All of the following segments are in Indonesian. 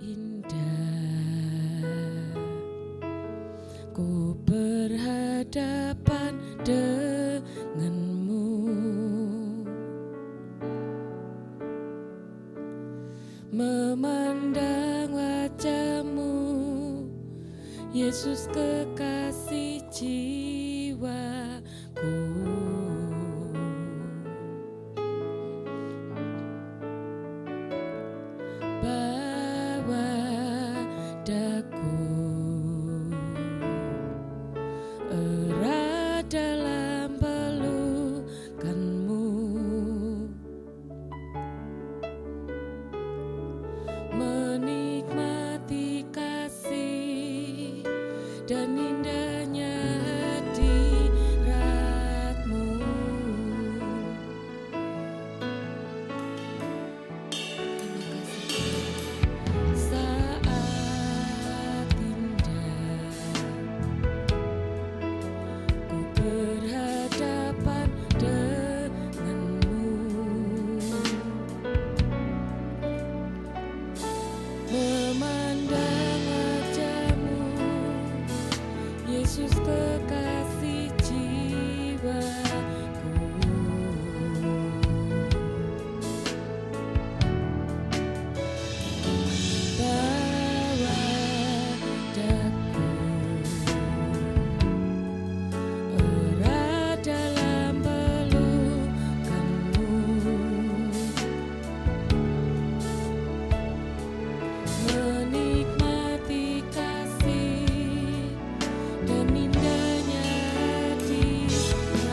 indah ku berhadapan denganmu, memandang wajahmu, Yesus kekasih jiwaku. Bawa daku erat dalam pelukanmu, menikmati kasih dan indahnya hadiratmu. Saat indah ku berhadapan denganmu, memandang wajahmu, Yesus kekasih jiwaku. Bawa daku erat dalam pelukanmu, menikmati kasih dan indahnya hadiratmu.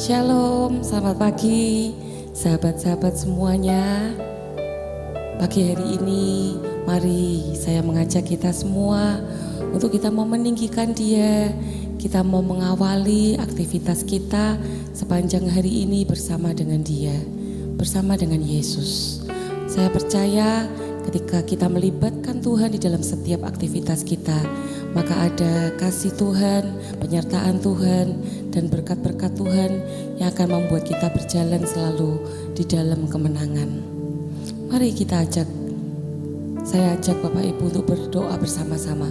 Shalom, selamat pagi sahabat-sahabat semuanya. Pagi hari ini mari saya mengajak kita semua untuk kita mau meninggikan Dia. Kita mau mengawali aktivitas kita sepanjang hari ini bersama dengan Dia, bersama dengan Yesus. Saya percaya ketika kita melibatkan Tuhan di dalam setiap aktivitas kita, maka ada kasih Tuhan, penyertaan Tuhan, dan berkat-berkat Tuhan yang akan membuat kita berjalan selalu di dalam kemenangan. Mari saya ajak Bapak Ibu untuk berdoa bersama-sama.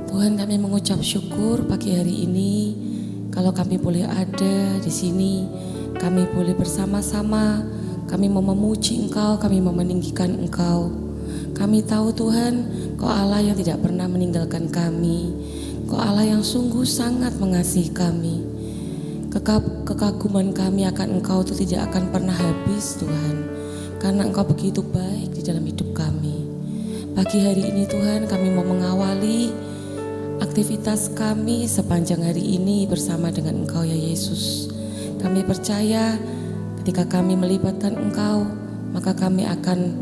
Tuhan, kami mengucap syukur pagi hari ini kalau kami boleh ada di sini, kami boleh bersama-sama kami mau memuji Engkau, kami mau meninggikan Engkau. Kami tahu Tuhan, Kau Allah yang tidak pernah meninggalkan kami. Kau Allah yang sungguh sangat mengasihi kami. Kekaguman kami akan Engkau itu tidak akan pernah habis Tuhan, karena Engkau begitu baik di dalam hidup kami. Pagi hari ini Tuhan, kami mau mengawali aktivitas kami sepanjang hari ini bersama dengan Engkau ya Yesus. Kami percaya ketika kami melibatkan Engkau, maka kami akan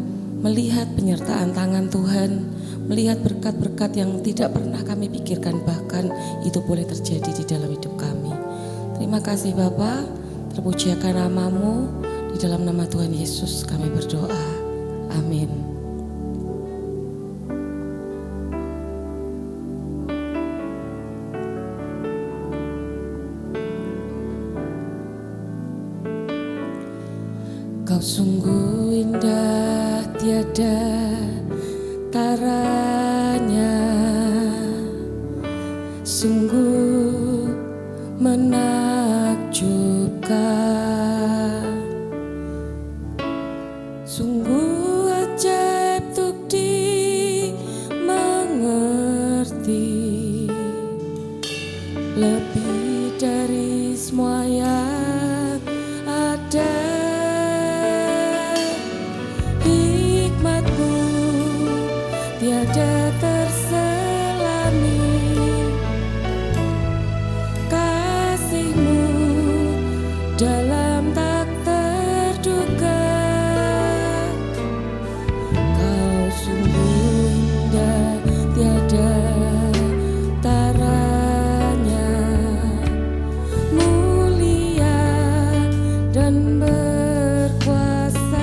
melihat penyertaan tangan Tuhan, melihat berkat-berkat yang tidak pernah kami pikirkan, bahkan itu boleh terjadi di dalam hidup kami. Terima kasih Bapa, terpujiakan nama-Mu, di dalam nama Tuhan Yesus kami berdoa. Amin. Kau sungguh indah, tiada taranya, sungguh menakjubkan, sungguh ajaib untuk dimengerti, lebih dari semua yang ada. Tiada terselami, kasih-Mu dalam tak terduga. Kau sungguh indah, tiada taranya, mulia dan berkuasa.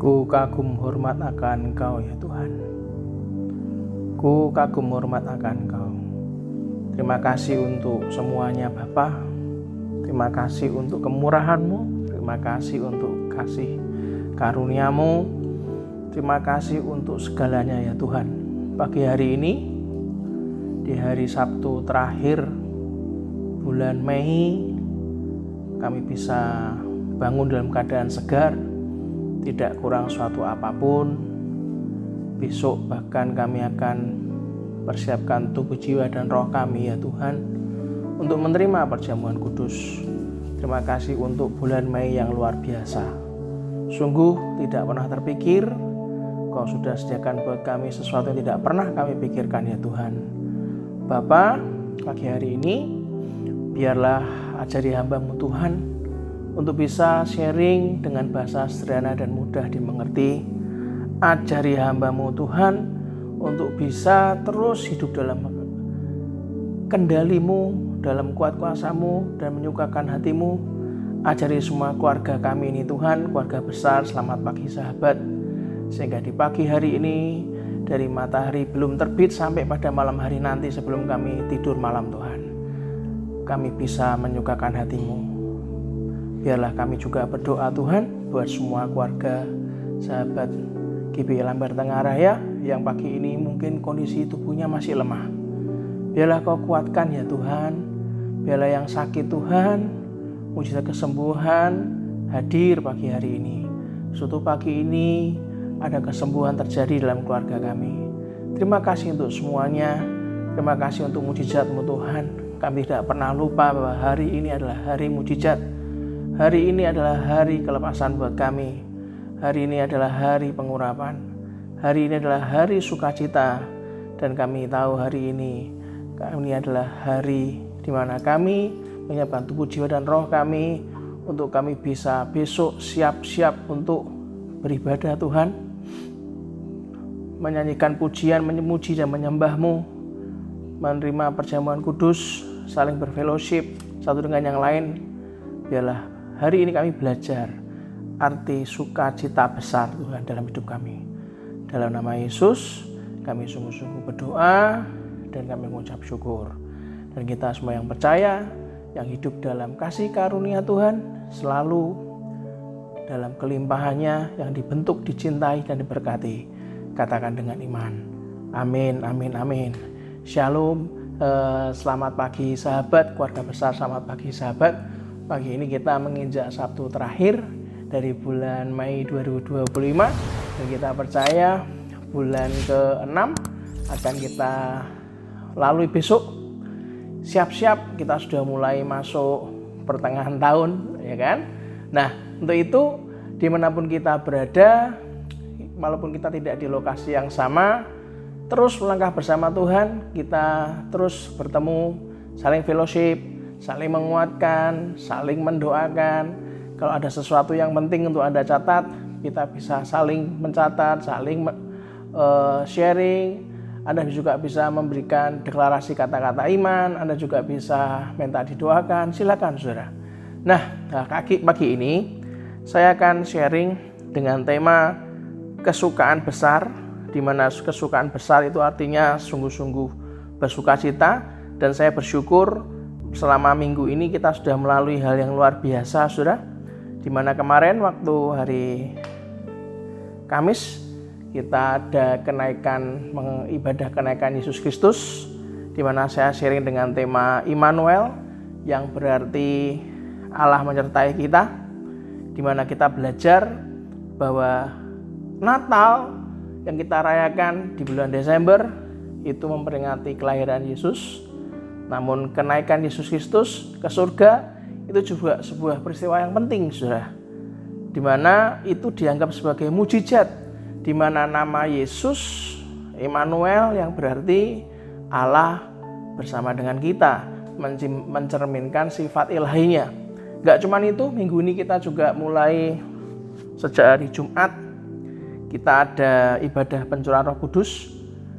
Ku kagum hormat akan Engkau ya Tuhan. Ku kagum hormat akan Engkau. Terima kasih untuk semuanya Bapa. Terima kasih untuk kemurahan-Mu. Terima kasih untuk kasih karunia-Mu. Terima kasih untuk segalanya ya Tuhan. Pagi hari ini, di hari Sabtu terakhir bulan Mei, kami bisa bangun dalam keadaan segar, tidak kurang suatu apapun. Besok bahkan kami akan persiapkan tubuh, jiwa, dan roh kami ya Tuhan untuk menerima perjamuan kudus. Terima kasih untuk bulan Mei yang luar biasa. Sungguh tidak pernah terpikir Kau sudah sediakan buat kami sesuatu yang tidak pernah kami pikirkan ya Tuhan. Bapa, pagi hari ini biarlah ajari hamba-Mu Tuhan untuk bisa sharing dengan bahasa sederhana dan mudah dimengerti. Ajari hamba-Mu Tuhan untuk bisa terus hidup dalam kendali-Mu, dalam kuat kuasa-Mu dan menyukakan hati-Mu. Ajari semua keluarga kami ini Tuhan, keluarga besar. Selamat pagi sahabat. Sehingga di pagi hari ini, dari matahari belum terbit sampai pada malam hari nanti sebelum kami tidur malam Tuhan, kami bisa menyukakan hati-Mu. Biarlah kami juga berdoa Tuhan buat semua keluarga sahabat GBI Lambar Tengah Raya yang pagi ini mungkin kondisi tubuhnya masih lemah. Biarlah Kau kuatkan ya Tuhan. Biarlah yang sakit Tuhan, mujizat kesembuhan hadir pagi hari ini. Suatu pagi ini ada kesembuhan terjadi dalam keluarga kami. Terima kasih untuk semuanya. Terima kasih untuk mujizat-Mu Tuhan. Kami tidak pernah lupa bahwa hari ini adalah hari mujizat. Hari ini adalah hari kelepasan buat kami. Hari ini adalah hari pengurapan. Hari ini adalah hari sukacita. Dan kami tahu hari ini adalah hari di mana kami menyiapkan tubuh, jiwa, dan roh kami untuk kami bisa besok siap-siap untuk beribadah Tuhan, menyanyikan pujian, memuji dan menyembah-Mu, menerima perjamuan kudus, saling berfellowship satu dengan yang lain. Biarlah hari ini kami belajar arti sukacita besar Tuhan dalam hidup kami. Dalam nama Yesus kami sungguh-sungguh berdoa dan kami mengucap syukur. Dan kita semua yang percaya, yang hidup dalam kasih karunia Tuhan, selalu dalam kelimpahannya, yang dibentuk, dicintai, dan diberkati. Katakan dengan iman. Amin, amin, amin. Shalom. Selamat pagi sahabat, keluarga besar. Selamat pagi sahabat. Pagi ini kita menginjak Sabtu terakhir dari bulan Mei 2025. Dan kita percaya bulan ke-6 akan kita lalui besok. Siap-siap, kita sudah mulai masuk pertengahan tahun, ya kan? Nah, untuk itu dimanapun kita berada, walaupun kita tidak di lokasi yang sama, terus melangkah bersama Tuhan. Kita terus bertemu, saling fellowship, saling menguatkan, saling mendoakan. Kalau ada sesuatu yang penting untuk Anda catat, kita bisa saling mencatat, saling sharing. Anda juga bisa memberikan deklarasi kata-kata iman. Anda juga bisa minta didoakan. Silakan saudara. Nah, pagi ini saya akan sharing dengan tema kesukaan besar, di mana kesukaan besar itu artinya sungguh-sungguh bersukacita. Dan saya bersyukur selama minggu ini kita sudah melalui hal yang luar biasa, saudara. Di mana kemarin waktu hari Kamis kita ada ibadah kenaikan Yesus Kristus, di mana saya sharing dengan tema Immanuel, yang berarti Allah menyertai kita, di mana kita belajar bahwa Natal yang kita rayakan di bulan Desember itu memperingati kelahiran Yesus. Namun kenaikan Yesus Kristus ke surga itu juga sebuah peristiwa yang penting, saudara. Di mana itu dianggap sebagai mujizat, di mana nama Yesus Immanuel yang berarti Allah bersama dengan kita, mencerminkan sifat ilahinya. Gak cuma itu, minggu ini kita juga mulai sejak hari Jumat kita ada ibadah pencurahan Roh Kudus.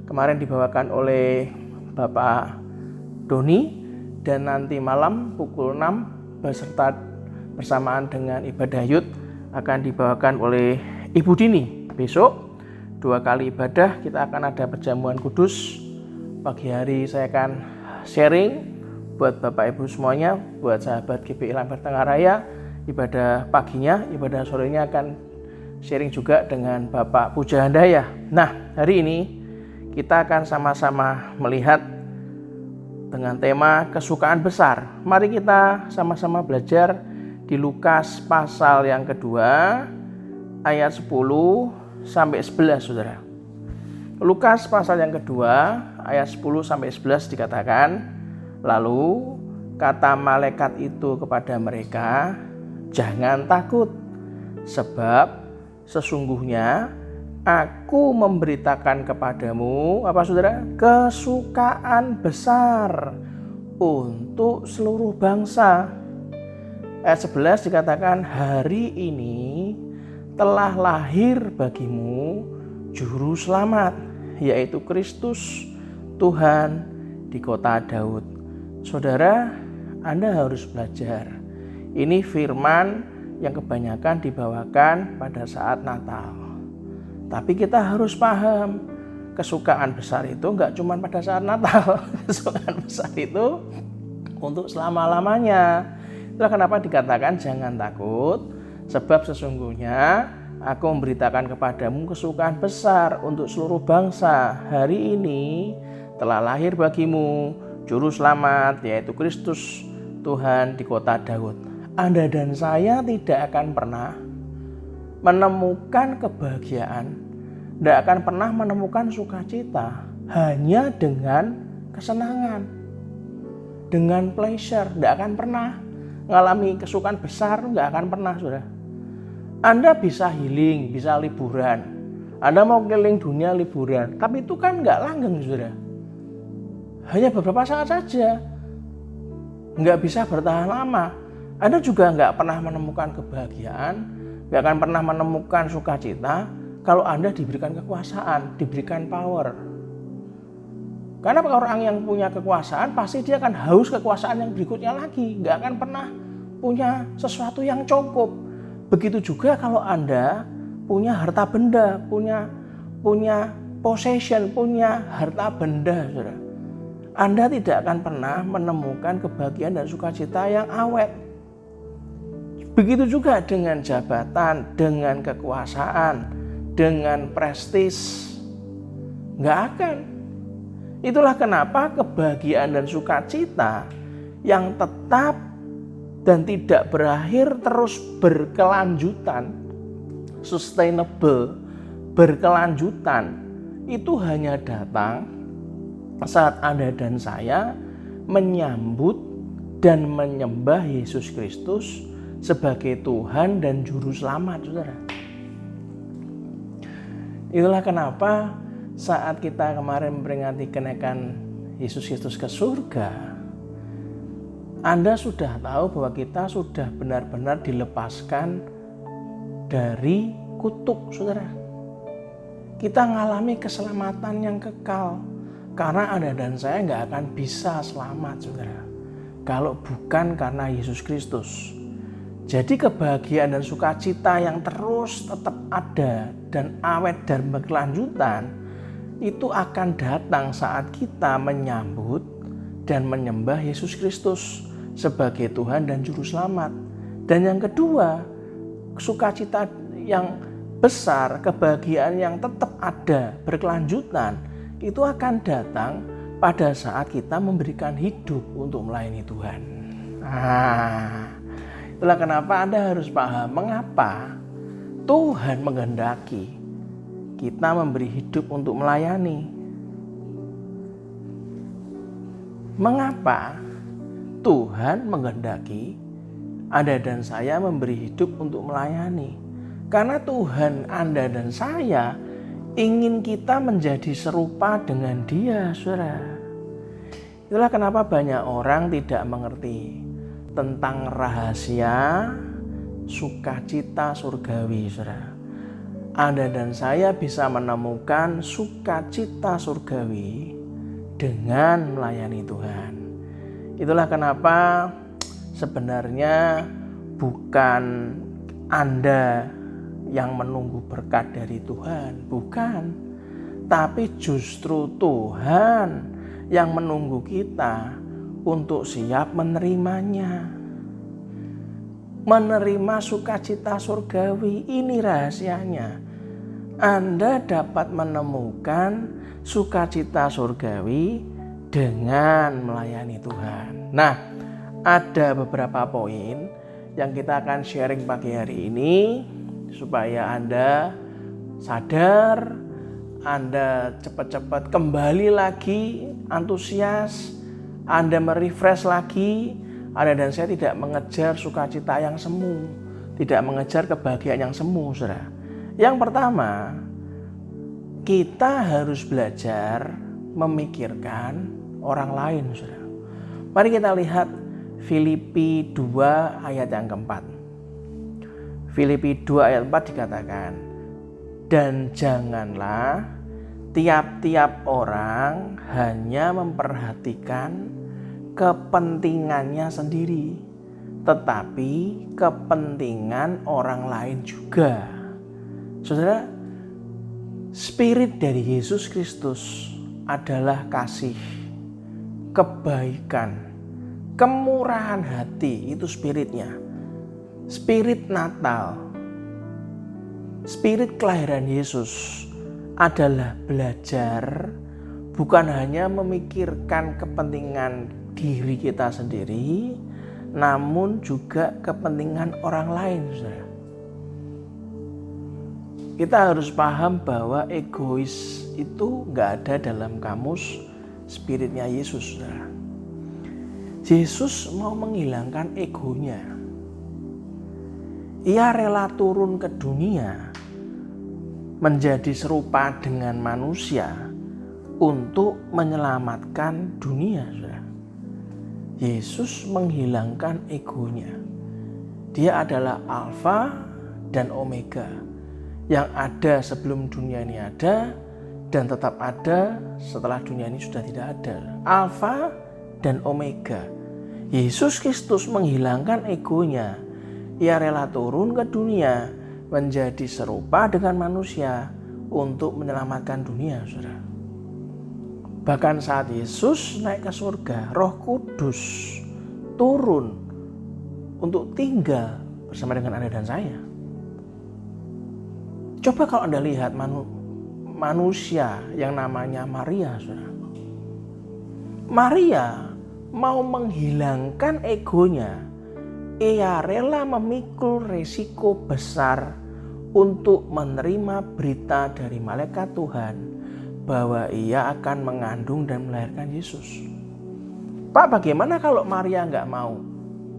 Kemarin dibawakan oleh Bapak Doni, dan nanti malam pukul 6 berserta bersamaan dengan ibadah Yud akan dibawakan oleh Ibu Dini. Besok 2 kali ibadah kita akan ada perjamuan kudus. Pagi hari saya akan sharing buat Bapak Ibu semuanya, buat sahabat GPI Lambert Tengah Raya. Ibadah paginya, ibadah sorenya akan sharing juga dengan Bapak Puja Handaya. Nah, hari ini kita akan sama-sama melihat dengan tema kesukaan besar. Mari kita sama-sama belajar di Lukas pasal yang kedua ayat 10 sampai 11, Saudara. Lukas pasal yang kedua ayat 10 sampai 11 dikatakan, lalu kata malaikat itu kepada mereka, jangan takut, sebab sesungguhnya aku memberitakan kepadamu, apa Saudara? Kesukaan besar untuk seluruh bangsa. Ayat 11 dikatakan, hari ini telah lahir bagimu juru selamat, yaitu Kristus Tuhan di kota Daud. Saudara, Anda harus belajar. Ini firman yang kebanyakan dibawakan pada saat Natal. Tapi kita harus paham, kesukaan besar itu enggak cuma pada saat Natal. Kesukaan besar itu untuk selama-lamanya. Itulah kenapa dikatakan jangan takut, sebab sesungguhnya aku memberitakan kepadamu kesukaan besar untuk seluruh bangsa. Hari ini telah lahir bagimu juru selamat, yaitu Kristus Tuhan di kota Daud. Anda dan saya tidak akan pernah menemukan kebahagiaan, tidak akan pernah menemukan sukacita hanya dengan kesenangan, dengan pleasure. Tidak akan pernah mengalami kesukaan besar, tidak akan pernah, Saudara. Anda bisa healing, bisa liburan, Anda mau keliling dunia liburan, tapi itu kan nggak langgeng, Saudara. Hanya beberapa saat saja, nggak bisa bertahan lama. Anda juga nggak pernah menemukan kebahagiaan, nggak akan pernah menemukan sukacita kalau Anda diberikan kekuasaan, diberikan power. Karena orang yang punya kekuasaan pasti dia akan haus kekuasaan yang berikutnya lagi, nggak akan pernah punya sesuatu yang cukup. Begitu juga kalau Anda punya harta benda, punya possession, punya harta benda, Saudara. Anda tidak akan pernah menemukan kebahagiaan dan sukacita yang awet. Begitu juga dengan jabatan, dengan kekuasaan, dengan prestis. Nggak akan. Itulah kenapa kebahagiaan dan sukacita yang tetap dan tidak berakhir terus berkelanjutan, sustainable, berkelanjutan, itu hanya datang saat Anda dan saya menyambut dan menyembah Yesus Kristus sebagai Tuhan dan Juru Selamat, Saudara. Itulah kenapa saat kita kemarin memperingati kenaikan Yesus Kristus ke surga, Anda sudah tahu bahwa kita sudah benar-benar dilepaskan dari kutuk, Saudara. Kita mengalami keselamatan yang kekal, karena Anda dan saya nggak akan bisa selamat, Saudara, kalau bukan karena Yesus Kristus. Jadi kebahagiaan dan sukacita yang terus tetap ada dan awet dan berkelanjutan itu akan datang saat kita menyambut dan menyembah Yesus Kristus sebagai Tuhan dan Juru Selamat. Dan yang kedua, sukacita yang besar, kebahagiaan yang tetap ada, berkelanjutan, itu akan datang pada saat kita memberikan hidup untuk melayani Tuhan. Itulah kenapa Anda harus paham mengapa Tuhan menghendaki kita memberi hidup untuk melayani. Mengapa Tuhan menghendaki Anda dan saya memberi hidup untuk melayani? Karena Tuhan, Anda dan saya ingin kita menjadi serupa dengan Dia, Saudara. Itulah kenapa banyak orang tidak mengerti tentang rahasia sukacita surgawi, Saudara. Anda dan saya bisa menemukan sukacita surgawi dengan melayani Tuhan. Itulah kenapa sebenarnya bukan Anda yang menunggu berkat dari Tuhan, bukan. Tapi justru Tuhan yang menunggu kita untuk siap menerimanya. Menerima sukacita surgawi, ini rahasianya. Anda dapat menemukan sukacita surgawi dengan melayani Tuhan. Nah, ada beberapa poin yang kita akan sharing pagi hari ini supaya Anda sadar, Anda cepat-cepat kembali lagi antusias, Anda merefresh lagi. Anda dan saya tidak mengejar sukacita yang semu, tidak mengejar kebahagiaan yang semu, saudara. Yang pertama, kita harus belajar memikirkan orang lain, saudara. Mari kita lihat Filipi 2 ayat yang keempat. Filipi 2 ayat 4 dikatakan, dan janganlah tiap-tiap orang hanya memperhatikan kepentingannya sendiri, tetapi kepentingan orang lain juga. Saudara, spirit dari Yesus Kristus adalah kasih, kebaikan, kemurahan hati, itu spiritnya. Spirit Natal, spirit kelahiran Yesus adalah belajar bukan hanya memikirkan kepentingan diri kita sendiri, namun juga kepentingan orang lain, saudara. Kita harus paham bahwa egois itu nggak ada dalam kamus spiritnya Yesus, saudara. Yesus mau menghilangkan egonya. Ia rela turun ke dunia menjadi serupa dengan manusia untuk menyelamatkan dunia, saudara. Yesus menghilangkan egonya. Dia adalah Alfa dan Omega, yang ada sebelum dunia ini ada dan tetap ada setelah dunia ini sudah tidak ada. Alfa dan Omega. Yesus Kristus menghilangkan egonya. Ia rela turun ke dunia menjadi serupa dengan manusia untuk menyelamatkan dunia, saudara. Bahkan saat Yesus naik ke surga, Roh Kudus turun untuk tinggal bersama dengan Anda dan saya. Coba kalau Anda lihat manusia yang namanya Maria, saudara. Maria mau menghilangkan egonya. Ia rela memikul resiko besar untuk menerima berita dari malaikat Tuhan bahwa ia akan mengandung dan melahirkan Yesus. Pak, bagaimana kalau Maria nggak mau?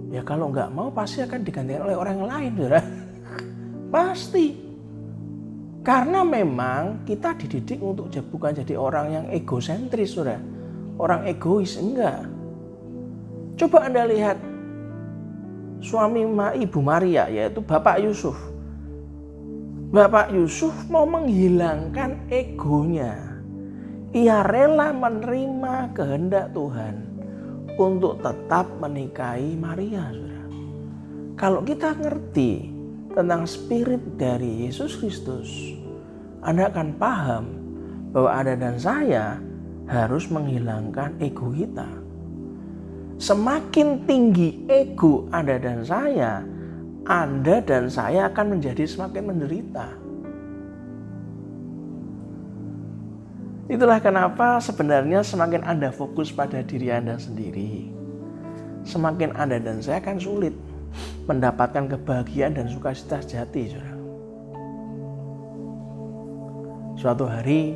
Ya kalau nggak mau pasti akan digantikan oleh orang lain, saudara. Pasti. Karena memang kita dididik untuk bukan jadi orang yang egosentris, saudara. Orang egois, enggak. Coba Anda lihat suami Ibu Maria, yaitu Bapak Yusuf. Bapak Yusuf mau menghilangkan egonya. Ia rela menerima kehendak Tuhan untuk tetap menikahi Maria, saudara. Kalau kita ngerti tentang spirit dari Yesus Kristus, Anda akan paham bahwa Anda dan saya harus menghilangkan ego kita. Semakin tinggi ego Anda dan saya, Anda dan saya akan menjadi semakin menderita. Itulah kenapa sebenarnya semakin Anda fokus pada diri Anda sendiri, semakin Anda dan saya akan sulit mendapatkan kebahagiaan dan sukacita sejati, saudara. Suatu hari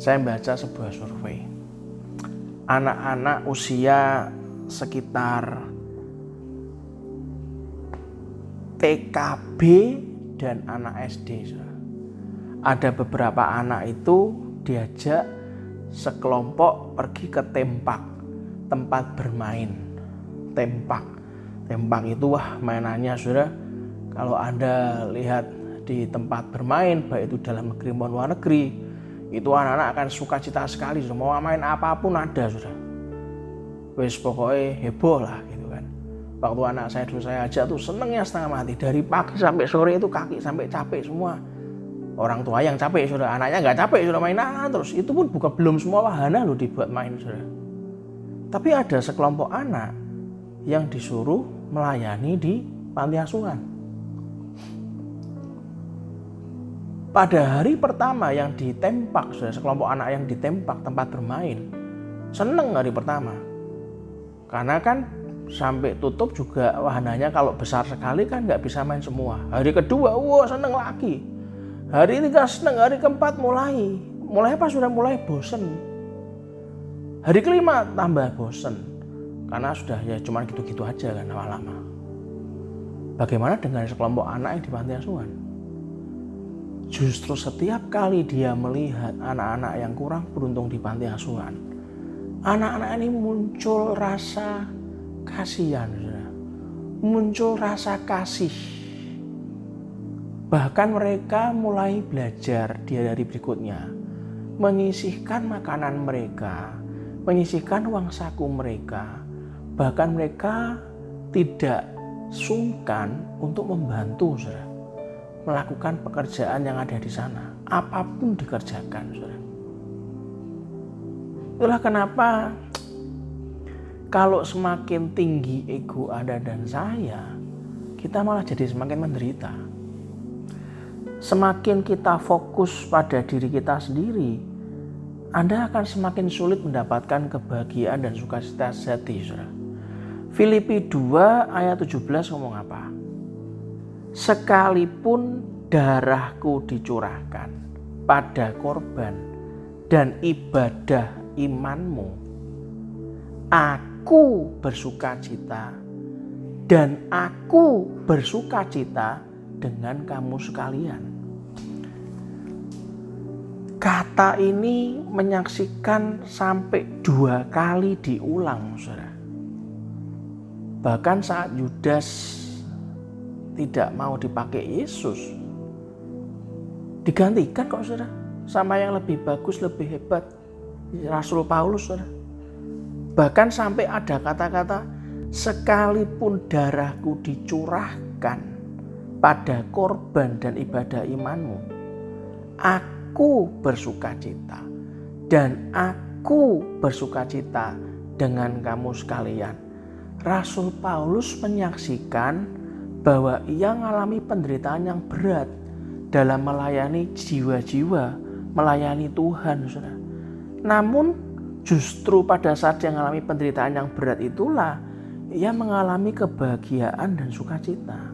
saya membaca sebuah survei. Anak-anak usia sekitar TKB dan anak SD, saudara. Ada beberapa anak itu diajak sekelompok pergi ke tempat bermain. Tempak itu mainannya, saudara. Kalau Anda lihat di tempat bermain, baik itu dalam negeri maupun luar negeri, itu anak-anak akan sukacita sekali, saudara. Mau main apapun ada, saudara. Wes pokoknya heboh lah gitu kan. Waktu anak saya dulu saya ajak tuh senengnya setengah mati. Dari pagi sampai sore itu kaki sampai capek semua. Orang tua yang capek sudah, anaknya nggak capek sudah mainan terus. Itu pun belum semua wahana loh dibuat main sudah. Tapi ada sekelompok anak yang disuruh melayani di panti asuhan. Pada hari pertama yang ditempak, sudah sekelompok anak yang ditempak tempat bermain, seneng hari pertama. Karena kan sampai tutup juga wahananya kalau besar sekali kan nggak bisa main semua. Hari kedua, wah seneng lagi. Hari ketiga seneng, hari keempat mulai apa sudah mulai bosen. Hari kelima tambah bosen. Karena sudah ya cuman gitu-gitu aja kan lama-lama. Bagaimana dengan sekelompok anak yang di panti asuhan? Justru setiap kali dia melihat anak-anak yang kurang beruntung di panti asuhan, anak-anak ini muncul rasa kasihan, muncul rasa kasih. Bahkan mereka mulai belajar di hari berikutnya, menyisihkan makanan mereka, menyisihkan uang saku mereka. Bahkan mereka tidak sungkan untuk membantu, saudara, melakukan pekerjaan yang ada di sana. Apapun dikerjakan, saudara. Itulah kenapa kalau semakin tinggi ego Anda dan saya, kita malah jadi semakin menderita. Semakin kita fokus pada diri kita sendiri, Anda akan semakin sulit mendapatkan kebahagiaan dan sukacita sejati, saudara. Filipi 2 ayat 17 ngomong apa? Sekalipun darahku dicurahkan pada korban dan ibadah imanmu, aku bersukacita dan aku bersukacita dengan kamu sekalian. Kata ini menyaksikan sampai 2 kali diulang, saudara. Bahkan saat Yudas tidak mau dipakai Yesus, digantikan kok, saudara, sama yang lebih bagus, lebih hebat, Rasul Paulus, saudara. Bahkan sampai ada kata-kata, sekalipun darahku dicurahkan pada korban dan ibadah imanmu, aku bersukacita dan aku bersukacita dengan kamu sekalian. Rasul Paulus menyaksikan bahwa ia mengalami penderitaan yang berat dalam melayani jiwa-jiwa, melayani Tuhan, saudara. Namun justru pada saat dia mengalami penderitaan yang berat itulah ia mengalami kebahagiaan dan sukacita.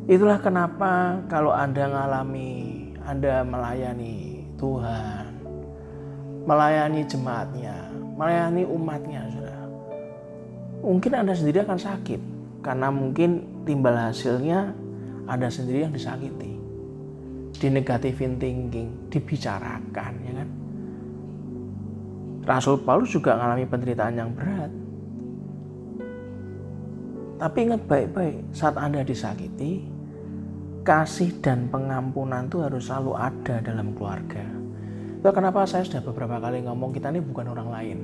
Itulah kenapa kalau Anda melayani Tuhan, melayani jemaatnya, melayani umatnya, saudara, mungkin Anda sendiri akan sakit karena mungkin timbal hasilnya Anda sendiri yang disakiti, di negative thinking, dibicarakan, ya kan? Rasul Paulus juga mengalami penderitaan yang berat. Tapi ingat baik-baik, saat Anda disakiti, kasih dan pengampunan itu harus selalu ada dalam keluarga. Itu kenapa saya sudah beberapa kali ngomong, kita ini bukan orang lain.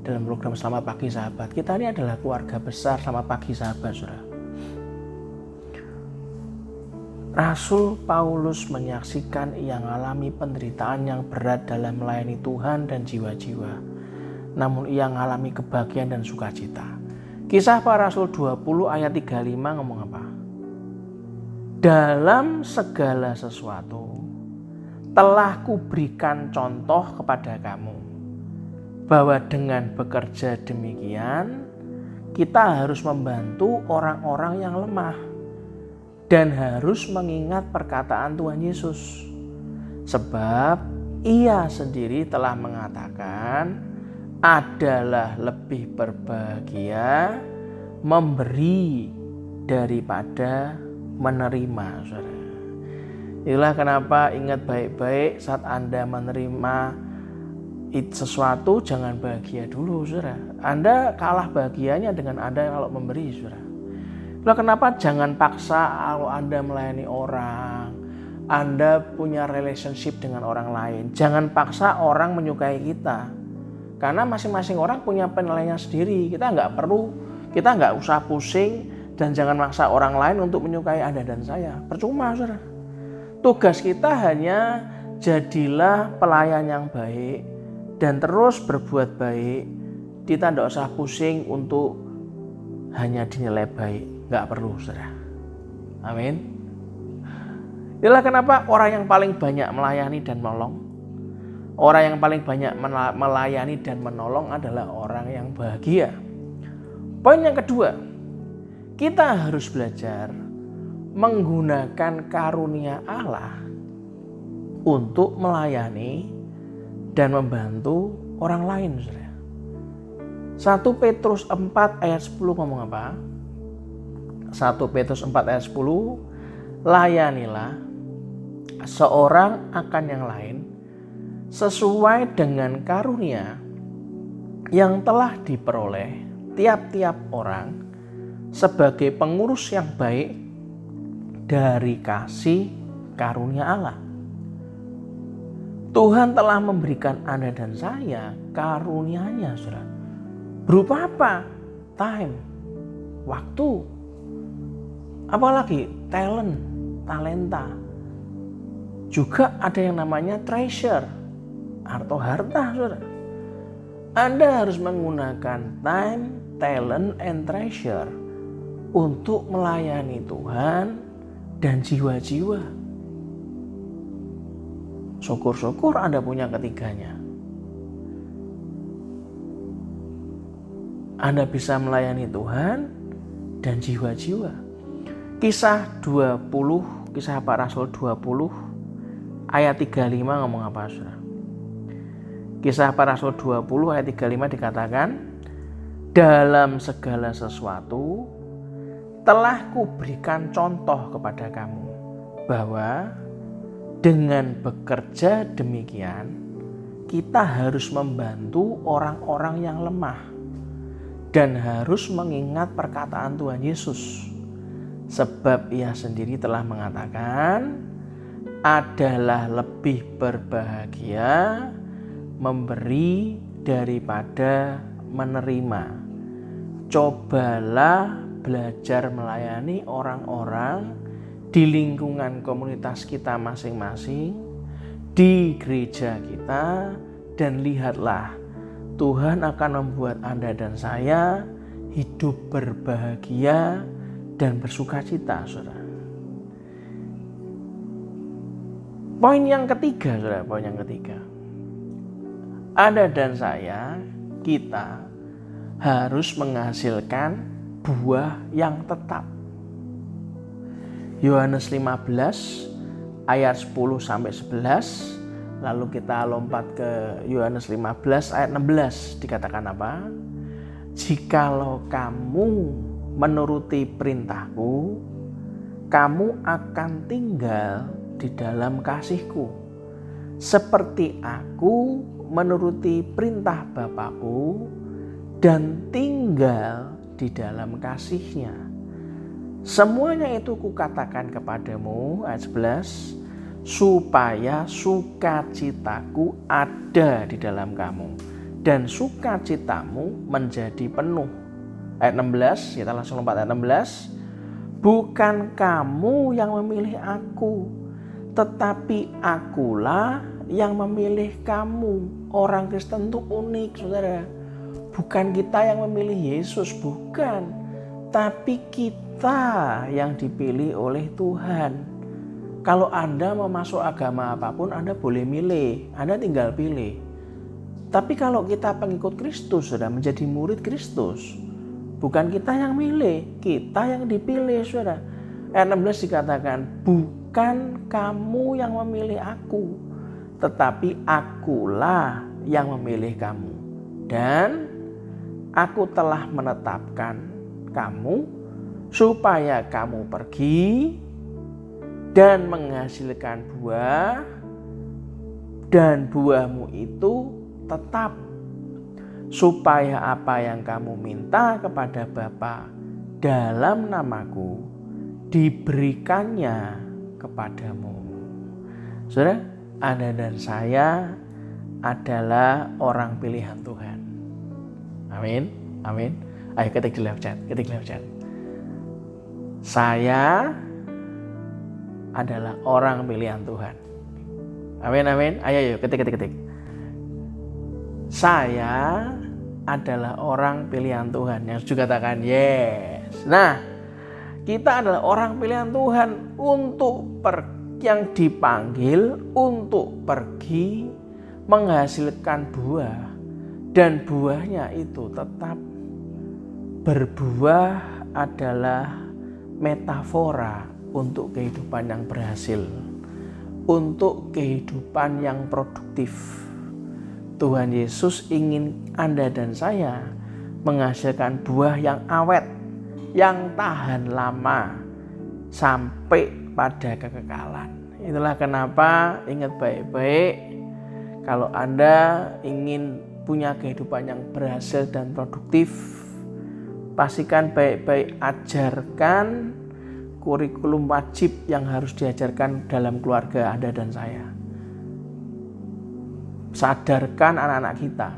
Dalam program Selamat Pagi Sahabat, kita ini adalah keluarga besar Selamat Pagi Sahabat, saudara. Rasul Paulus menyaksikan ia mengalami penderitaan yang berat dalam melayani Tuhan dan jiwa-jiwa. Namun ia mengalami kebahagiaan dan sukacita. Kisah Para Rasul 20 ayat 35 ngomong apa? Dalam segala sesuatu telah kuberikan contoh kepada kamu, bahwa dengan bekerja demikian kita harus membantu orang-orang yang lemah dan harus mengingat perkataan Tuhan Yesus. Sebab ia sendiri telah mengatakan, adalah lebih berbahagia memberi daripada menerima, saudara. Itulah kenapa ingat baik-baik saat Anda menerima sesuatu, jangan bahagia dulu, saudara. Anda kalah bahagianya dengan Anda kalau memberi, saudara. Itulah kenapa jangan paksa kalau Anda melayani orang, Anda punya relationship dengan orang lain. Jangan paksa orang menyukai kita. Karena masing-masing orang punya penilaiannya sendiri. Kita nggak usah pusing dan jangan maksa orang lain untuk menyukai Anda dan saya. Percuma, saudara. Tugas kita hanya jadilah pelayan yang baik dan terus berbuat baik. Kita nggak usah pusing untuk hanya dinilai baik. Nggak perlu, saudara. Amin. Itulah kenapa orang yang paling banyak melayani dan menolong, orang yang paling banyak melayani dan menolong adalah orang yang bahagia. Poin yang kedua, kita harus belajar menggunakan karunia Allah untuk melayani dan membantu orang lain. 1 Petrus 4 ayat 10 ngomong apa? 1 Petrus 4 ayat 10, layanilah seorang akan yang lain sesuai dengan karunia yang telah diperoleh tiap-tiap orang sebagai pengurus yang baik dari kasih karunia Allah. Tuhan telah memberikan Anda dan saya karunia-Nya, saudara. Berupa apa? Time, waktu, apalagi talenta. Juga ada yang namanya treasure atau harta, saudara. Anda harus menggunakan time, talent, and treasure untuk melayani Tuhan dan jiwa-jiwa. Syukur-syukur Anda punya ketiganya. Anda bisa melayani Tuhan dan jiwa-jiwa. Kisah Para Rasul 20 ayat 35 ngomong apa, saudara? Kisah Para Rasul 20 ayat 35 dikatakan, dalam segala sesuatu telah kuberikan contoh kepada kamu, bahwa dengan bekerja demikian kita harus membantu orang-orang yang lemah dan harus mengingat perkataan Tuhan Yesus. Sebab Ia sendiri telah mengatakan, adalah lebih berbahagia memberi daripada menerima. Cobalah belajar melayani orang-orang di lingkungan komunitas kita masing-masing, di gereja kita, dan lihatlah, Tuhan akan membuat Anda dan saya hidup berbahagia dan bersukacita, saudara. Poin yang ketiga, saudara, poin yang ketiga. Anda dan saya, kita harus menghasilkan buah yang tetap. Yohanes 15 ayat 10 sampai 11. Lalu kita lompat ke Yohanes 15 ayat 16. Dikatakan apa? Jikalau kamu menuruti perintahku, kamu akan tinggal di dalam kasihku, seperti aku menuruti perintah Bapakku dan tinggal di dalam kasihnya. Semuanya itu kukatakan kepadamu, ayat 11, supaya sukacitaku ada di dalam kamu dan sukacitamu menjadi penuh. Ayat 16, kita langsung lompat ayat 16. Bukan kamu yang memilih aku, tetapi akulah yang memilih kamu. Orang Kristen itu unik, saudara. Bukan kita yang memilih Yesus, bukan. Tapi kita yang dipilih oleh Tuhan. Kalau Anda mau masuk agama apapun, Anda boleh milih. Anda tinggal pilih. Tapi kalau kita pengikut Kristus, saudara, menjadi murid Kristus, bukan kita yang milih, kita yang dipilih, saudara. Ayat 16 dikatakan, bukan kamu yang memilih aku, tetapi akulah yang memilih kamu. Dan aku telah menetapkan kamu supaya kamu pergi dan menghasilkan buah, dan buahmu itu tetap, supaya apa yang kamu minta kepada Bapa dalam namaku diberikannya kepadamu. Saudara, Anda dan saya adalah orang pilihan Tuhan. Amin. Amin. Ayo ketik di live chat. Saya adalah orang pilihan Tuhan. Amin. Ayo ketik. Saya adalah orang pilihan Tuhan. Yang juga katakan yes. Nah, kita adalah orang pilihan Tuhan yang dipanggil untuk pergi menghasilkan buah, dan buahnya itu tetap berbuah adalah metafora untuk kehidupan yang berhasil, untuk kehidupan yang produktif. Tuhan Yesus ingin Anda dan saya menghasilkan buah yang awet, yang tahan lama sampai pada kekekalan. Itulah kenapa ingat baik-baik, kalau Anda ingin punya kehidupan yang berhasil dan produktif, pastikan baik-baik ajarkan kurikulum wajib yang harus diajarkan dalam keluarga Anda dan saya. Sadarkan anak-anak kita,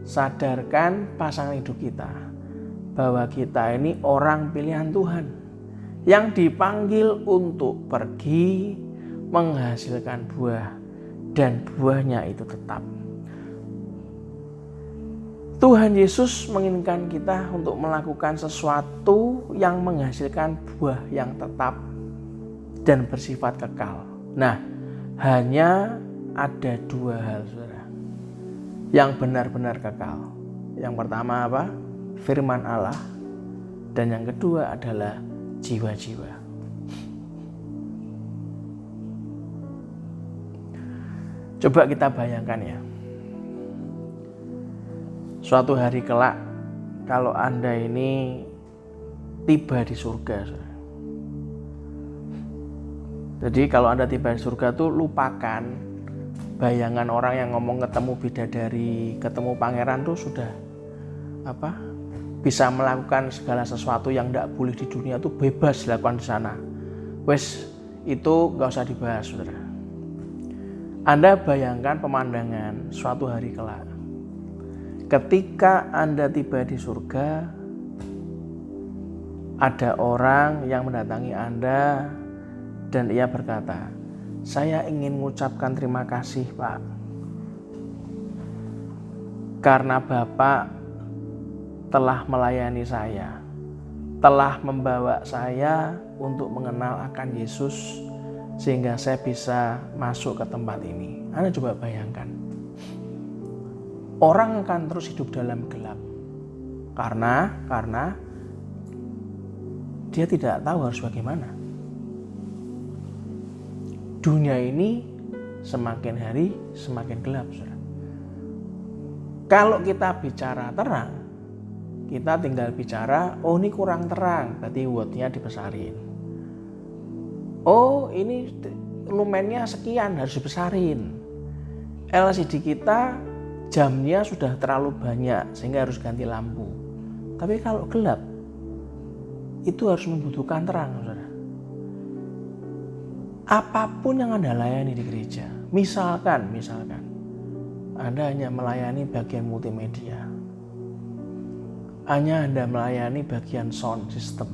sadarkan pasangan hidup kita, bahwa kita ini orang pilihan Tuhan yang dipanggil untuk pergi menghasilkan buah, dan buahnya itu tetap. Tuhan Yesus menginginkan kita untuk melakukan sesuatu yang menghasilkan buah yang tetap dan bersifat kekal. Nah, hanya ada dua hal, saudara, yang benar-benar kekal. Yang pertama apa? Firman Allah. Dan yang kedua adalah jiwa-jiwa. Coba kita bayangkan ya, suatu hari kelak kalau Anda ini tiba di surga. Jadi kalau Anda tiba di surga tuh lupakan bayangan orang yang ngomong ketemu bidadari, ketemu pangeran tuh sudah bisa melakukan segala sesuatu yang tidak boleh di dunia tuh bebas dilakukan di sana. Wes, itu gak usah dibahas, saudara. Anda bayangkan pemandangan suatu hari kelak. Ketika Anda tiba di surga, ada orang yang mendatangi Anda dan ia berkata, "Saya ingin mengucapkan terima kasih, Pak, karena Bapak telah melayani saya, telah membawa saya untuk mengenal akan Yesus sehingga saya bisa masuk ke tempat ini." Anda coba bayangkan, orang akan terus hidup dalam gelap karena dia tidak tahu harus bagaimana. Dunia ini semakin hari semakin gelap, saudara. Kalau kita bicara terang, kita tinggal bicara, oh ini kurang terang, berarti wattnya dibesarin. Oh ini lumennya sekian, harus dibesarin. LCD kita jamnya sudah terlalu banyak sehingga harus ganti lampu. Tapi kalau gelap, itu harus membutuhkan terang, saudara. Apapun yang Anda layani di gereja, misalkan Anda hanya melayani bagian multimedia, hanya Anda melayani bagian sound system,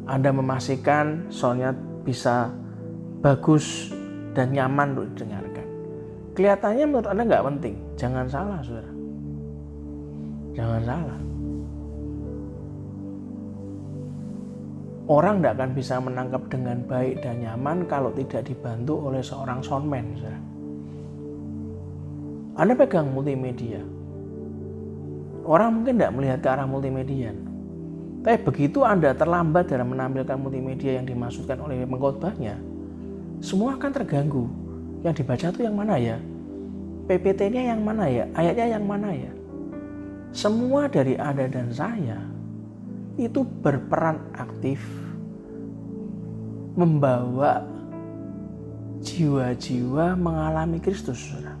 Anda memastikan soundnya bisa bagus dan nyaman untuk didengarkan. Kelihatannya menurut Anda nggak penting. Jangan salah, saudara. Jangan salah. Orang tidak akan bisa menangkap dengan baik dan nyaman kalau tidak dibantu oleh seorang soundman, saudara. Anda pegang multimedia, orang mungkin tidak melihat ke arah multimedia. Tapi begitu Anda terlambat dalam menampilkan multimedia yang dimaksudkan oleh pengkhotbahnya, semua akan terganggu. Yang dibaca itu yang mana ya? PPT-nya yang mana ya? Ayatnya yang mana ya? Semua dari Anda dan saya itu berperan aktif membawa jiwa-jiwa mengalami Kristus, saudara.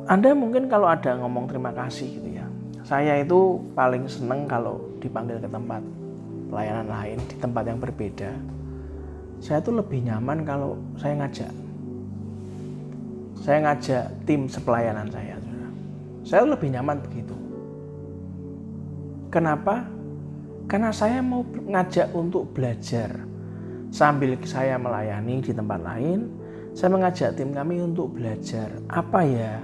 Anda mungkin kalau ada ngomong terima kasih gitu ya. Saya itu paling seneng kalau dipanggil ke tempat pelayanan lain di tempat yang berbeda, saya tuh lebih nyaman kalau saya ngajak tim sepelayanan saya. Saya lebih nyaman begitu. Kenapa? Karena saya mau ngajak untuk belajar. Sambil saya melayani di tempat lain, saya mengajak tim kami untuk belajar. Apa ya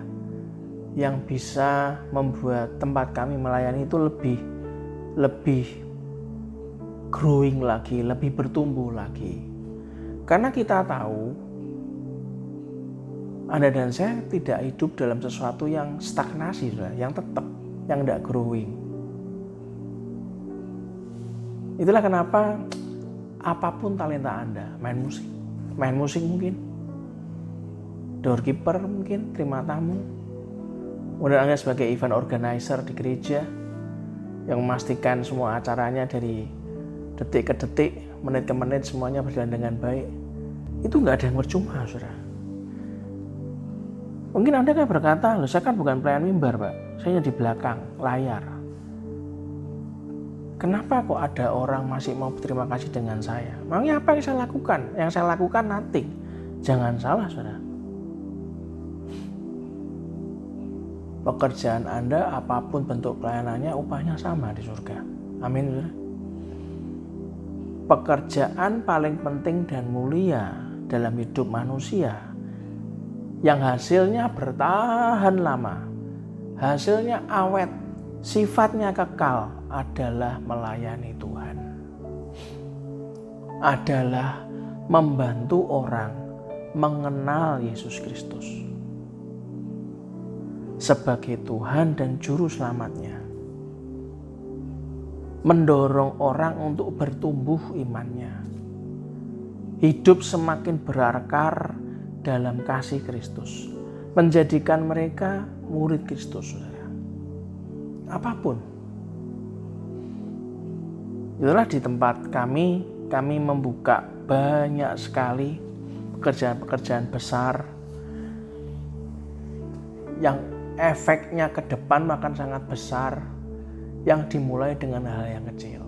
yang bisa membuat tempat kami melayani itu lebih growing lagi, lebih bertumbuh lagi. Karena kita tahu Anda dan saya tidak hidup dalam sesuatu yang stagnasi, yang tetap, yang tidak growing. Itulah kenapa apapun talenta Anda, main musik mungkin, doorkeeper mungkin, terima tamu, kemudian Anda sebagai event organizer di gereja yang memastikan semua acaranya dari detik ke detik, menit ke menit semuanya berjalan dengan baik. Itu nggak ada yang percuma, saudara. Mungkin Anda kan berkata, loh saya kan bukan pelayan mimbar, Pak. Saya di belakang layar. Kenapa kok ada orang masih mau berterima kasih dengan saya? Makanya apa yang saya lakukan? Yang saya lakukan nothing. Jangan salah, saudara. Pekerjaan Anda, apapun bentuk pelayanannya, upahnya sama di surga. Amin, saudara. Pekerjaan paling penting dan mulia dalam hidup manusia yang hasilnya bertahan lama, hasilnya awet, sifatnya kekal adalah melayani Tuhan. Adalah membantu orang mengenal Yesus Kristus sebagai Tuhan dan Juru Selamatnya. Mendorong orang untuk bertumbuh imannya. Hidup semakin berakar dalam kasih Kristus. Menjadikan mereka murid Kristus, saudara. Apapun. Itulah di tempat kami membuka banyak sekali pekerjaan-pekerjaan besar yang efeknya ke depan akan sangat besar, yang dimulai dengan hal yang kecil.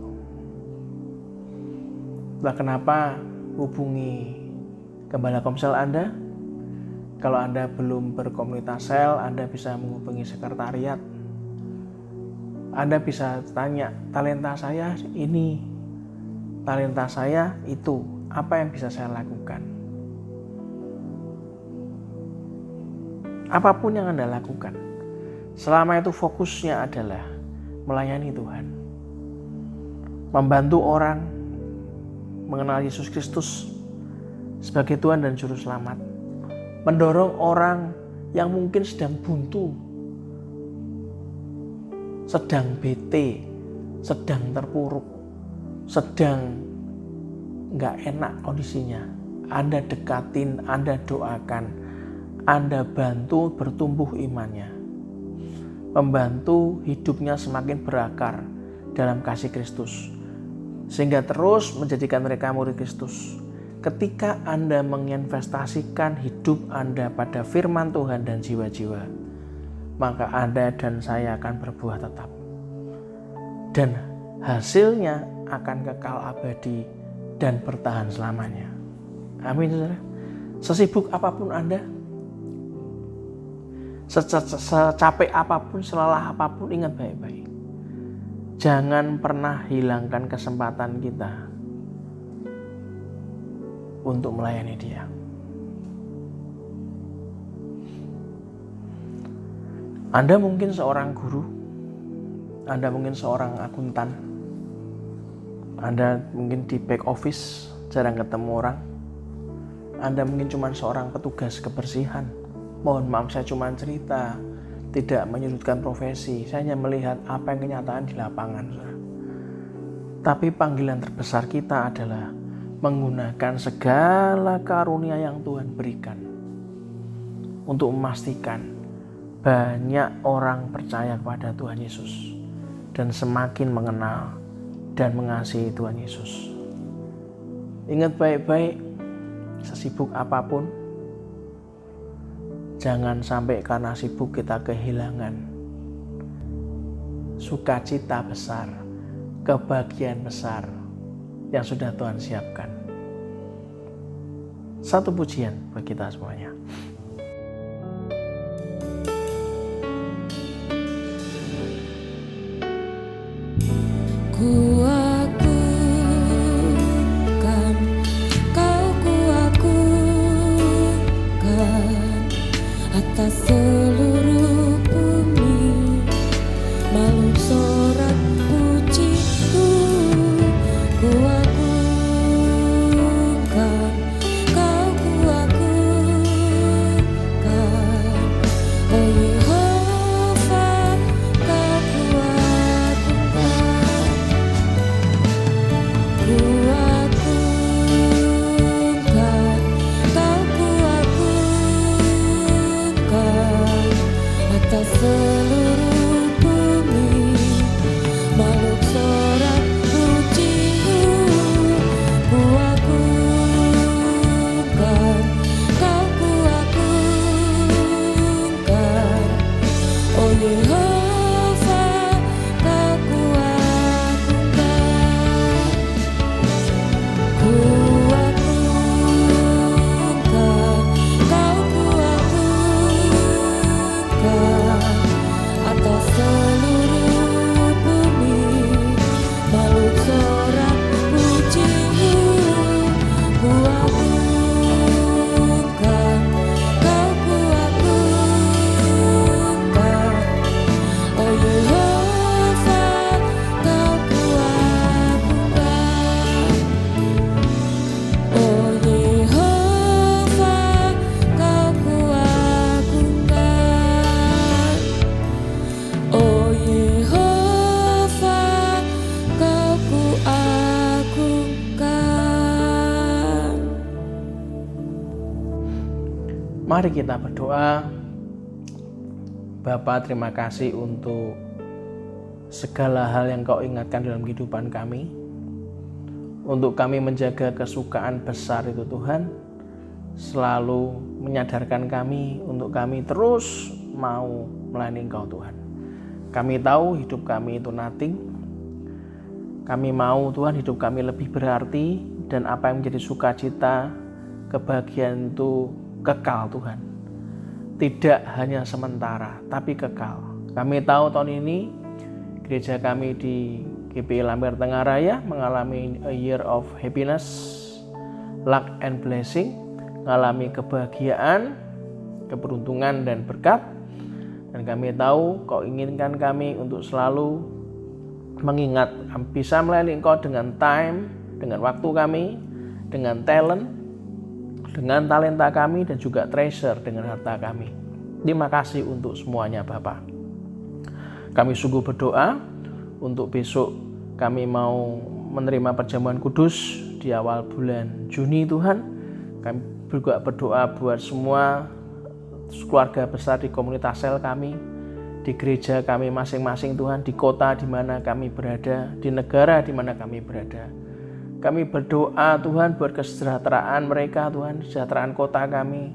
Itulah kenapa hubungi Gembala Komsel Anda. Kalau Anda belum berkomunitas sel, Anda bisa menghubungi sekretariat. Anda bisa tanya, talenta saya ini, talenta saya itu, apa yang bisa saya lakukan? Apapun yang Anda lakukan, selama itu fokusnya adalah melayani Tuhan, membantu orang mengenal Yesus Kristus sebagai Tuhan dan Juru Selamat, mendorong orang yang mungkin sedang buntu, sedang bete, sedang terpuruk, sedang nggak enak kondisinya. Anda dekatin, Anda doakan, Anda bantu bertumbuh imannya, membantu hidupnya semakin berakar dalam kasih Kristus, sehingga terus menjadikan mereka murid Kristus. Ketika Anda menginvestasikan hidup Anda pada firman Tuhan dan jiwa-jiwa, maka Anda dan saya akan berbuah tetap. Dan hasilnya akan kekal abadi dan bertahan selamanya. Amin, saudara. Sesibuk apapun Anda, secapek apapun, selelah apapun, ingat baik-baik. Jangan pernah hilangkan kesempatan kita untuk melayani Dia. Anda mungkin seorang guru, Anda mungkin seorang akuntan, Anda mungkin di back office, jarang ketemu orang, Anda mungkin cuma seorang petugas kebersihan. Mohon maaf, saya cuma cerita, tidak menyudutkan profesi, saya hanya melihat apa yang kenyataan di lapangan. Tapi panggilan terbesar kita adalah menggunakan segala karunia yang Tuhan berikan untuk memastikan banyak orang percaya kepada Tuhan Yesus dan semakin mengenal dan mengasihi Tuhan Yesus. Ingat baik-baik, sesibuk apapun, jangan sampai karena sibuk kita kehilangan sukacita besar, kebahagiaan besar yang sudah Tuhan siapkan. Satu pujian buat kita semuanya. Kuakukan, kau kuakukan atas seluruh bumi, makhluk sorak pujiku. Kuakukan, kau kuakukan, oh Yehova, kau kuakukan. Kuakukan, kau kuakukan atas seluruh bumi, makhluk sorak pujiku. Kuakukan, kau kuakukan, oh Yehova, kau kuakukan. Kuakukan, kau kuakukan atas seluruh bumi, makhluk sorak pujiku. Kuakukan, kau kuakukan, oh Yehova, kau kuakukan. Oh Yehova, kau kuakukan. Oh Yehova, kau kuakukan. Mari kita berdoa. Bapa, terima kasih untuk segala hal yang Kau ingatkan dalam kehidupan kami. Untuk kami menjaga kesukaan besar itu Tuhan, selalu menyadarkan kami untuk kami terus mau melayani Engkau Tuhan. Kami tahu hidup kami itu nothing. Kami mau Tuhan hidup kami lebih berarti, dan apa yang menjadi sukacita, kebahagiaan itu kekal Tuhan. Tidak hanya sementara, tapi kekal. Kami tahu tahun ini gereja kami di GPI Lampir Tengah Raya mengalami a year of happiness, luck and blessing, mengalami kebahagiaan, keberuntungan dan berkat. Dan kami tahu Kau inginkan kami untuk selalu mengingat bisa melayani Engkau dengan time, dengan waktu kami, dengan talent, dengan talenta kami, dan juga treasure dengan harta kami. Terima kasih untuk semuanya Bapa. Kami sungguh berdoa untuk besok kami mau menerima perjamuan kudus di awal bulan Juni Tuhan. Kami juga berdoa buat semua keluarga besar di komunitas sel kami, di gereja kami masing-masing Tuhan, di kota di mana kami berada, di negara di mana kami berada. Kami berdoa Tuhan buat kesejahteraan mereka Tuhan, kesejahteraan kota kami,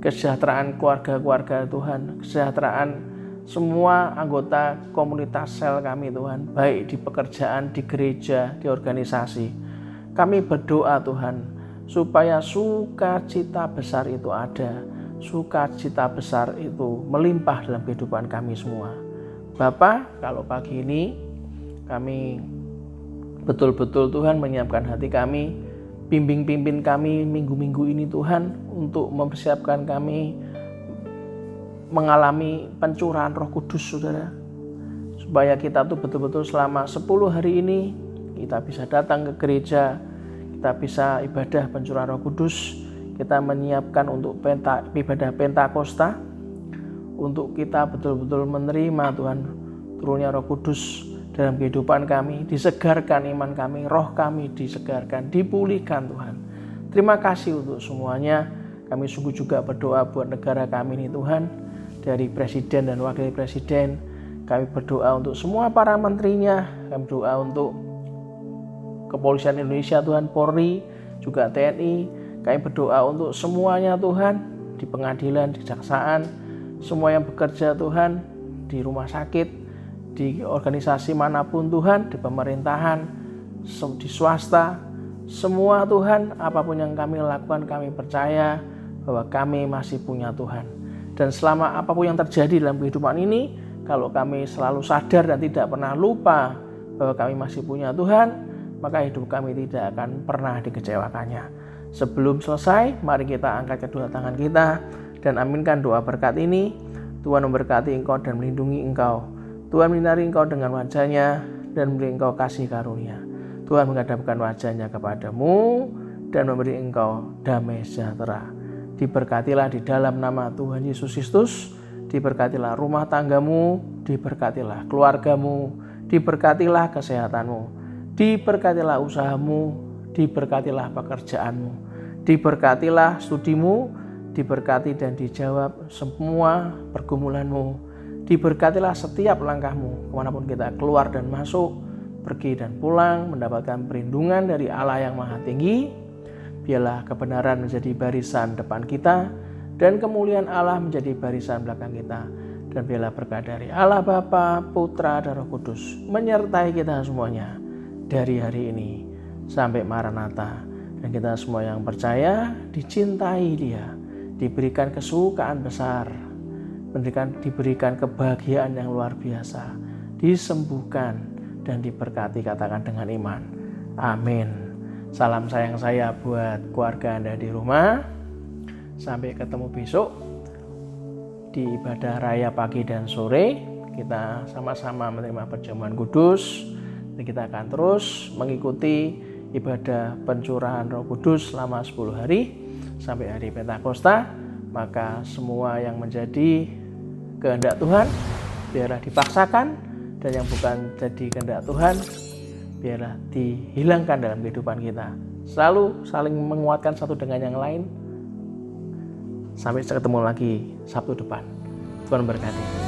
kesejahteraan keluarga-keluarga Tuhan, kesejahteraan semua anggota komunitas sel kami Tuhan, baik di pekerjaan, di gereja, di organisasi. Kami berdoa Tuhan, supaya sukacita besar itu ada, sukacita besar itu melimpah dalam kehidupan kami semua. Bapa, kalau pagi ini kami betul-betul Tuhan menyiapkan hati kami, pimpin kami minggu-minggu ini Tuhan, untuk mempersiapkan kami mengalami pencurahan Roh Kudus Saudara, supaya kita tuh betul-betul selama 10 hari ini kita bisa datang ke gereja, kita bisa ibadah pencurahan Roh Kudus, kita menyiapkan untuk ibadah Pentakosta, untuk kita betul-betul menerima Tuhan turunnya Roh Kudus dalam kehidupan kami, disegarkan iman kami, roh kami disegarkan, dipulihkan Tuhan. Terima kasih untuk semuanya. Kami sungguh juga berdoa buat negara kami ini Tuhan, dari presiden dan wakil presiden. Kami berdoa untuk semua para menterinya, kami berdoa untuk Kepolisian Indonesia Tuhan, Polri, juga TNI. Kami berdoa untuk semuanya Tuhan, di pengadilan, di kejaksaan, semua yang bekerja Tuhan, di rumah sakit, di organisasi manapun Tuhan, di pemerintahan, di swasta, Semua Tuhan, apapun yang kami lakukan, kami percaya bahwa kami masih punya Tuhan. Dan selama apapun yang terjadi dalam kehidupan ini, kalau kami selalu sadar dan tidak pernah lupa bahwa kami masih punya Tuhan, maka hidup kami tidak akan pernah dikecewakannya. Sebelum selesai, mari kita angkat kedua tangan kita dan aminkan doa berkat ini. Tuhan memberkati engkau dan melindungi engkau. Tuhan menyinari engkau dengan wajah-Nya dan memberi engkau kasih karunia. Tuhan menghadapkan wajah-Nya kepadamu dan memberi engkau damai sejahtera. Diberkatilah di dalam nama Tuhan Yesus Kristus. Diberkatilah rumah tanggamu, diberkatilah keluargamu, diberkatilah kesehatanmu, diberkatilah usahamu, diberkatilah pekerjaanmu, diberkatilah studimu, diberkati dan dijawab semua pergumulanmu, diberkatilah setiap langkahmu, kemanapun kita keluar dan masuk, pergi dan pulang, mendapatkan perlindungan dari Allah yang Maha Tinggi. Biarlah kebenaran menjadi barisan depan kita, dan kemuliaan Allah menjadi barisan belakang kita. Dan biarlah berkat dari Allah Bapa, Putra, dan Roh Kudus menyertai kita semuanya dari hari ini sampai Maranatha. Dan kita semua yang percaya dicintai Dia, diberikan kesukaan besar, diberikan kebahagiaan yang luar biasa, disembuhkan dan diberkati, katakan dengan iman. Amin. Salam sayang saya buat keluarga Anda di rumah. Sampai ketemu besok di ibadah raya pagi dan sore. Kita sama-sama menerima perjamuan kudus. Dan kita akan terus mengikuti ibadah pencurahan Roh Kudus selama 10 hari sampai hari Pentakosta. Maka semua yang menjadi kehendak Tuhan biarlah dipaksakan, dan yang bukan jadi kehendak Tuhan biarlah dihilangkan dalam kehidupan kita. Selalu saling menguatkan satu dengan yang lain. Sampai ketemu lagi Sabtu depan. Tuhan berkati.